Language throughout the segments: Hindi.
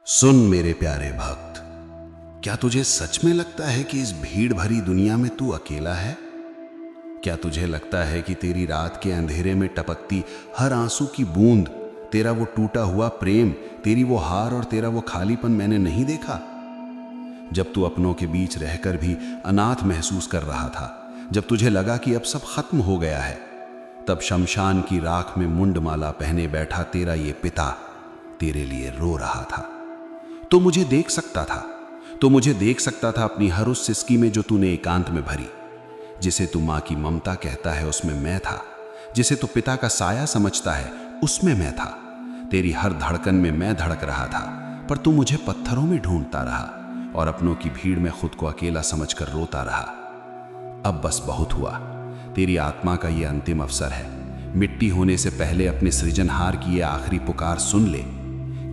सुन मेरे प्यारे भक्त, क्या तुझे सच में लगता है कि इस भीड़ भरी दुनिया में तू अकेला है? क्या तुझे लगता है कि तेरी रात के अंधेरे में टपकती हर आंसू की बूंद, तेरा वो टूटा हुआ प्रेम, तेरी वो हार और तेरा वो खालीपन मैंने नहीं देखा? जब तू अपनों के बीच रहकर भी अनाथ महसूस कर रहा था, जब तुझे लगा कि अब सब खत्म हो गया है, तब शमशान की राख में मुंडमाला पहने बैठा तेरा ये पिता तेरे लिए रो रहा था। तो मुझे देख सकता था अपनी हर उस सिसकी में जो तूने एकांत में भरी। जिसे तू माँ की ममता कहता है उसमें मैं था, जिसे तू पिता का साया समझता है उसमें मैं था। तेरी हर धड़कन में मैं धड़क रहा था, पर तू मुझे पत्थरों में ढूंढता रहा और अपनों की भीड़ में खुद को अकेला समझकर रोता रहा। अब बस बहुत हुआ। तेरी आत्मा का ये अंतिम अवसर है। मिट्टी होने से पहले अपने सृजनहार की ये आखिरी पुकार सुन ले,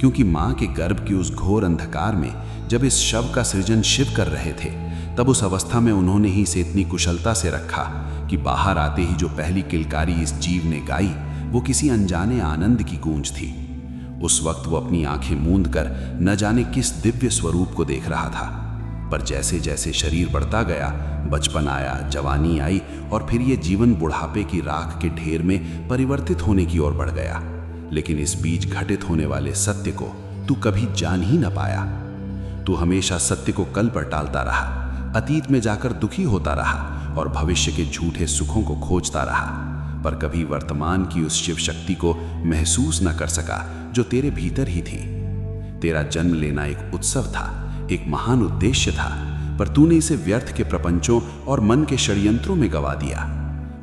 क्योंकि मां के गर्भ की उस घोर अंधकार में जब इस शव का सृजन शिव कर रहे थे, तब उस अवस्था में उन्होंने ही इसे इतनी कुशलता से रखा कि बाहर आते ही जो पहली किलकारी इस जीव ने गाई वो किसी अनजाने आनंद की गूंज थी। उस वक्त वो अपनी आंखें मूंद कर न जाने किस दिव्य स्वरूप को देख रहा था। पर जैसे जैसे शरीर बढ़ता गया, बचपन आया, जवानी आई और फिर ये जीवन बुढ़ापे की राख के ढेर में परिवर्तित होने की ओर बढ़ गया। लेकिन इस बीच घटित होने वाले सत्य को तू कभी जान ही न पाया। तू हमेशा सत्य को कल पर टालता रहा, अतीत में जाकर दुखी होता रहा और भविष्य के झूठे सुखों को खोजता रहा, पर कभी वर्तमान की उस शिव शक्ति को महसूस न कर सका जो तेरे भीतर ही थी। तेरा जन्म लेना एक उत्सव था, एक महान उद्देश्य था, पर तूने इसे व्यर्थ के प्रपंचों और मन के षड्यंत्रों में गवा दिया।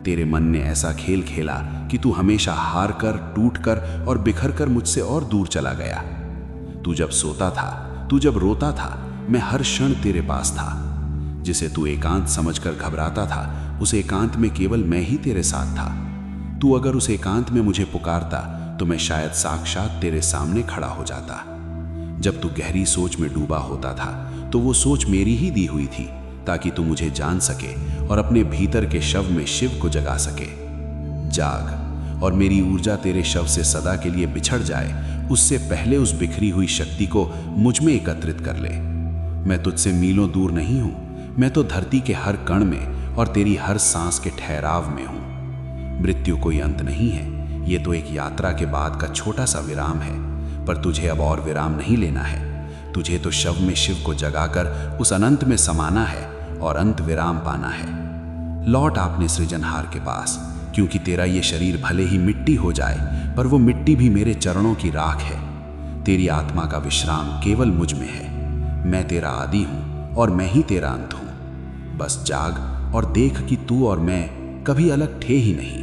तेरे मन ने ऐसा खेल खेला कि तू हमेशा हार कर, टूट कर और बिखर कर मुझसे और दूर चला गया। तू जब सोता था, तू जब रोता था, मैं हर क्षण तेरे पास था। जिसे तू एकांत समझकर घबराता था, उस एकांत में केवल मैं ही तेरे साथ था। तू अगर उस एकांत में मुझे पुकारता तो मैं शायद साक्षात तेरे सामने खड़ा हो जाता। जब तू गहरी सोच में डूबा होता था तो वो सोच मेरी ही दी हुई थी, ताकि तू मुझे जान सके और अपने भीतर के शव में शिव को जगा सके। जाग और मेरी ऊर्जा तेरे शव से सदा के लिए बिछड़ जाए, उससे पहले उस बिखरी हुई शक्ति को मुझ में एकत्रित कर ले। मैं तुझसे मीलों दूर नहीं हूं, मैं तो धरती के हर कण में और तेरी हर सांस के ठहराव में हूं। मृत्यु कोई अंत नहीं है, ये तो एक यात्रा के बाद का छोटा सा विराम है, पर तुझे अब और विराम नहीं लेना है। तुझे तो शव में शिव को जगाकर उस अनंत में समाना है और अंत विराम पाना है। लौट अपने सृजनहार के पास, क्योंकि तेरा ये शरीर भले ही मिट्टी हो जाए, पर वो मिट्टी भी मेरे चरणों की राख है। तेरी आत्मा का विश्राम केवल मुझ में है। मैं तेरा आदि हूं और मैं ही तेरा अंत हूं। बस जाग और देख कि तू और मैं कभी अलग थे ही नहीं।